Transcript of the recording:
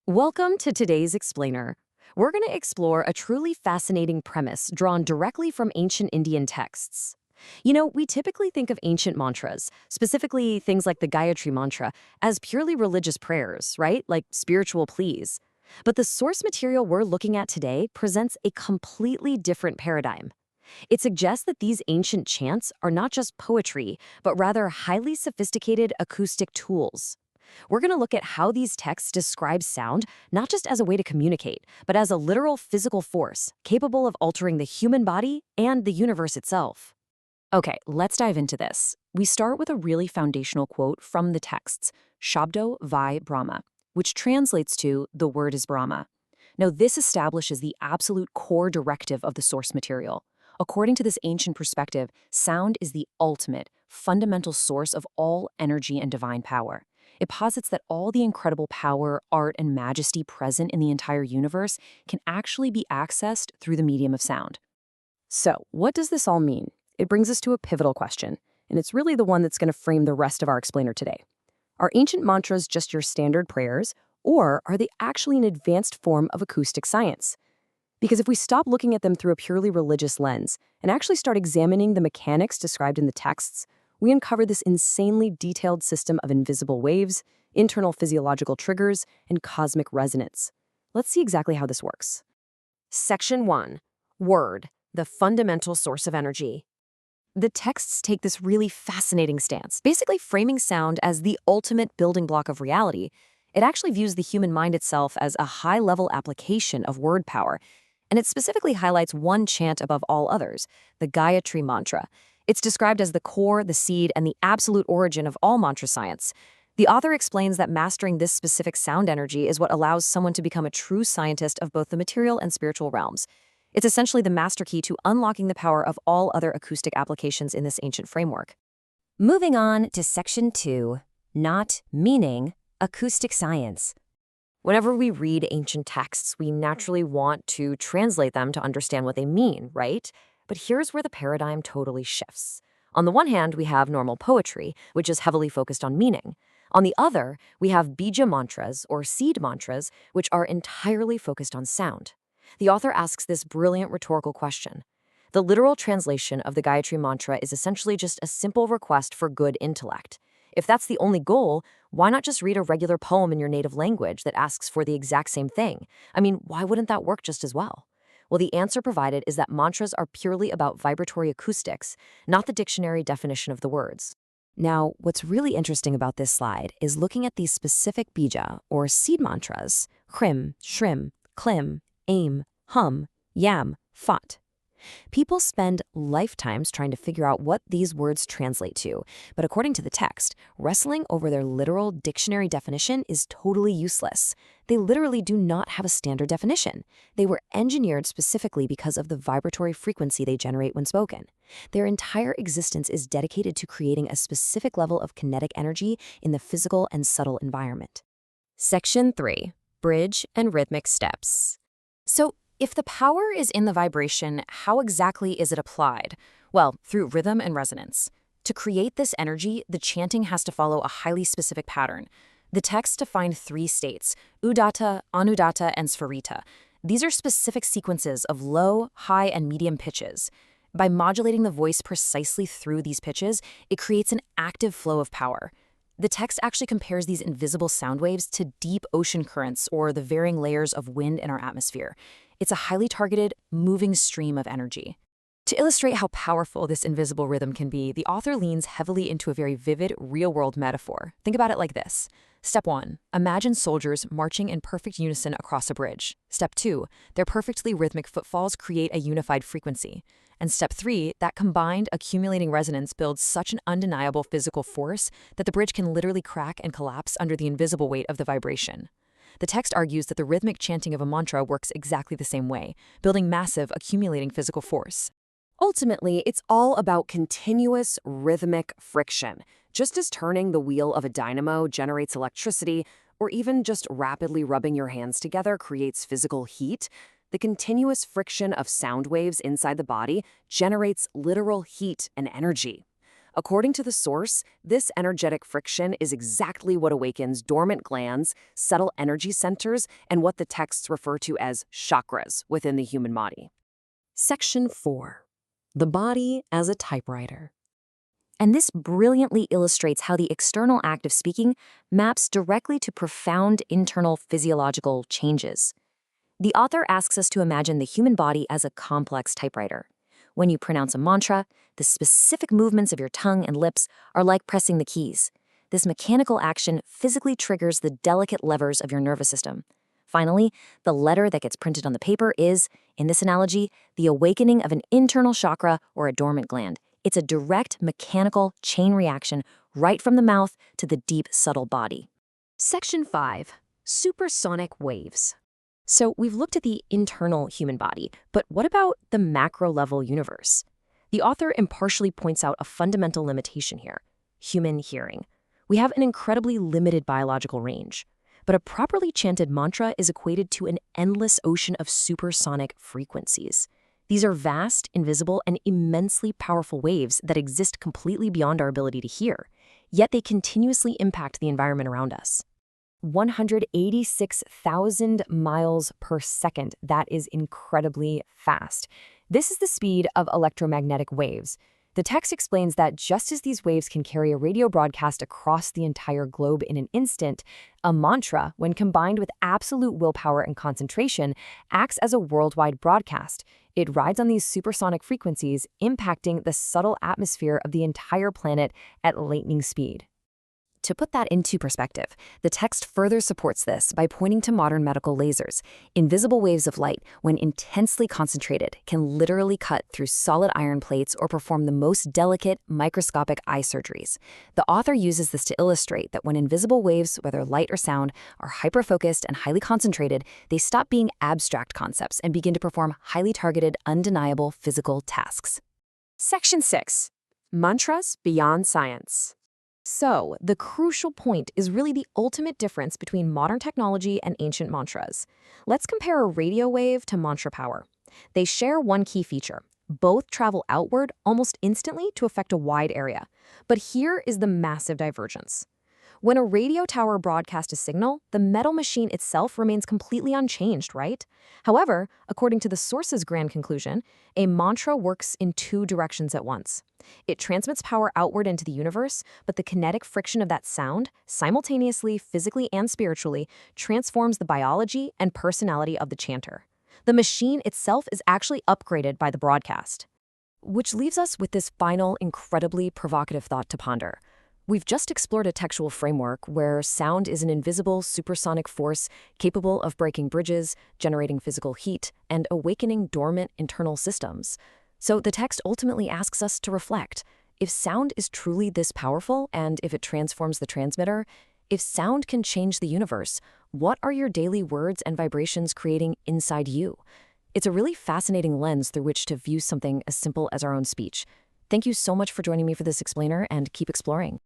Welcome to today's Explainer. We're going to explore a truly fascinating premise drawn directly from ancient Indian texts. We typically think of ancient mantras, specifically things like the Gayatri Mantra, as purely religious prayers, right? Like spiritual pleas. But the source material we're looking at today presents a completely different paradigm. It suggests that these ancient chants are not just poetry, but rather highly sophisticated acoustic tools. We're going to look at how these texts describe sound not just as a way to communicate, but as a literal physical force capable of altering the human body and the universe itself. Okay, let's dive into this. We start with a really foundational quote from the texts, Shabdo Vai Brahma, which translates to "the word is Brahma." Now, this establishes the absolute core directive of the source material. According to this ancient perspective, sound is the ultimate, fundamental source of all energy and divine power. It posits that all the incredible power, art, and majesty present in the entire universe can actually be accessed through the medium of sound. So, what does this all mean? It brings us to a pivotal question, and it's really the one that's going to frame the rest of our explainer today. Are ancient mantras just your standard prayers, or are they actually an advanced form of acoustic science? Because if we stop looking at them through a purely religious lens and actually start examining the mechanics described in the texts, we uncover this insanely detailed system of invisible waves, internal physiological triggers, and cosmic resonance. Let's see exactly how this works. Section 1. Word, the fundamental source of energy. The texts take this really fascinating stance, basically framing sound as the ultimate building block of reality. It actually views the human mind itself as a high-level application of word power, and it specifically highlights one chant above all others, the Gayatri Mantra. It's described as the core, the seed, and the absolute origin of all mantra science. The author explains that mastering this specific sound energy is what allows someone to become a true scientist of both the material and spiritual realms. It's essentially the master key to unlocking the power of all other acoustic applications in this ancient framework. Moving on to Section 2, Not Meaning, Acoustic Science. Whenever we read ancient texts, we naturally want to translate them to understand what they mean, right? But here's where the paradigm totally shifts. On the one hand, we have normal poetry, which is heavily focused on meaning. On the other, we have bija mantras, or seed mantras, which are entirely focused on sound. The author asks this brilliant rhetorical question. The literal translation of the Gayatri Mantra is essentially just a simple request for good intellect. If that's the only goal, why not just read a regular poem in your native language that asks for the exact same thing? I mean, why wouldn't that work just as well? Well, the answer provided is that mantras are purely about vibratory acoustics, not the dictionary definition of the words. Now, what's really interesting about this slide is looking at these specific bija, or seed mantras, khrim, shrim, klim, aim, hum, yam, fat. People spend lifetimes trying to figure out what these words translate to, but according to the text, wrestling over their literal dictionary definition is totally useless. They literally do not have a standard definition. They were engineered specifically because of the vibratory frequency they generate when spoken. Their entire existence is dedicated to creating a specific level of kinetic energy in the physical and subtle environment. Section 3. Bridge and Rhythmic Steps. So, if the power is in the vibration, how exactly is it applied? Well, through rhythm and resonance. To create this energy, the chanting has to follow a highly specific pattern. The texts define 3 states, udatta, anudatta, and sfarita. These are specific sequences of low, high, and medium pitches. By modulating the voice precisely through these pitches, it creates an active flow of power. The text actually compares these invisible sound waves to deep ocean currents or the varying layers of wind in our atmosphere. It's a highly targeted, moving stream of energy. To illustrate how powerful this invisible rhythm can be, the author leans heavily into a very vivid, real-world metaphor. Think about it like this. Step 1. Imagine soldiers marching in perfect unison across a bridge. Step 2. Their perfectly rhythmic footfalls create a unified frequency. And step 3, that combined accumulating resonance builds such an undeniable physical force that the bridge can literally crack and collapse under the invisible weight of the vibration. The text argues that the rhythmic chanting of a mantra works exactly the same way, building massive, accumulating physical force. Ultimately, it's all about continuous rhythmic friction. Just as turning the wheel of a dynamo generates electricity, or even just rapidly rubbing your hands together creates physical heat, the continuous friction of sound waves inside the body generates literal heat and energy. According to the source, this energetic friction is exactly what awakens dormant glands, subtle energy centers, and what the texts refer to as chakras within the human body. Section 4. The body as a typewriter. And this brilliantly illustrates how the external act of speaking maps directly to profound internal physiological changes. The author asks us to imagine the human body as a complex typewriter. When you pronounce a mantra, the specific movements of your tongue and lips are like pressing the keys. This mechanical action physically triggers the delicate levers of your nervous system. Finally, the letter that gets printed on the paper is, in this analogy, the awakening of an internal chakra or a dormant gland. It's a direct mechanical chain reaction right from the mouth to the deep, subtle body. Section 5. Supersonic waves. So we've looked at the internal human body, but what about the macro-level universe? The author impartially points out a fundamental limitation here: human hearing. We have an incredibly limited biological range, but a properly chanted mantra is equated to an endless ocean of supersonic frequencies. These are vast, invisible, and immensely powerful waves that exist completely beyond our ability to hear, yet they continuously impact the environment around us. 186,000 miles per second. That is incredibly fast. This is the speed of electromagnetic waves. The text explains that just as these waves can carry a radio broadcast across the entire globe in an instant, a mantra, when combined with absolute willpower and concentration, acts as a worldwide broadcast. It rides on these supersonic frequencies, impacting the subtle atmosphere of the entire planet at lightning speed. To put that into perspective, the text further supports this by pointing to modern medical lasers. Invisible waves of light, when intensely concentrated, can literally cut through solid iron plates or perform the most delicate, microscopic eye surgeries. The author uses this to illustrate that when invisible waves, whether light or sound, are hyper-focused and highly concentrated, they stop being abstract concepts and begin to perform highly targeted, undeniable physical tasks. Section 6. Mantras beyond science. So, the crucial point is really the ultimate difference between modern technology and ancient mantras. Let's compare a radio wave to mantra power. They share one key feature. Both travel outward almost instantly to affect a wide area. But here is the massive divergence. When a radio tower broadcasts a signal, the metal machine itself remains completely unchanged, right? However, according to the source's grand conclusion, a mantra works in two directions at once. It transmits power outward into the universe, but the kinetic friction of that sound, simultaneously, physically and spiritually, transforms the biology and personality of the chanter. The machine itself is actually upgraded by the broadcast. Which leaves us with this final, incredibly provocative thought to ponder. We've just explored a textual framework where sound is an invisible supersonic force capable of breaking bridges, generating physical heat, and awakening dormant internal systems. So the text ultimately asks us to reflect. If sound is truly this powerful, and if it transforms the transmitter, if sound can change the universe, what are your daily words and vibrations creating inside you? It's a really fascinating lens through which to view something as simple as our own speech. Thank you so much for joining me for this explainer, and keep exploring.